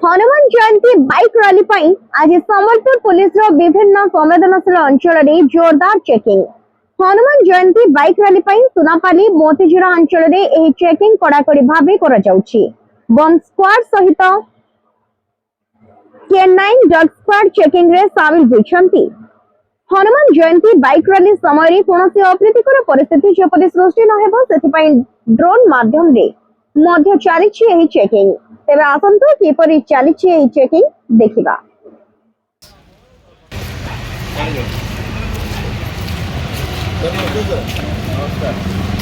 Hanuman Jayanti bike rally पई आज Sambalpur police रो विभिन्न संवेदनशील अंचल रे जोरदार checking. Hanuman Jayanti bike rally पई सुनापाली मोतीझरा अंचल रे एही चेकिंग कड़ाकड़ी भाबे करा जाउछि। बम स्क्वाड सहित K9 डॉग स्क्वाड चेकिंग रे शामिल होइछंती। हनुमान जयंती बाइक रैली समय रे कोनोसी अप्रीतिकर परिस्थिति जेपरि सृष्टि न हेबो सेथिपई ड्रोन माध्यम रे मध्य चालिछि एही चेकिंग। तेबे आसंतु किपरि चालिछि एही चेकिंग देखिबा। नमस्कार।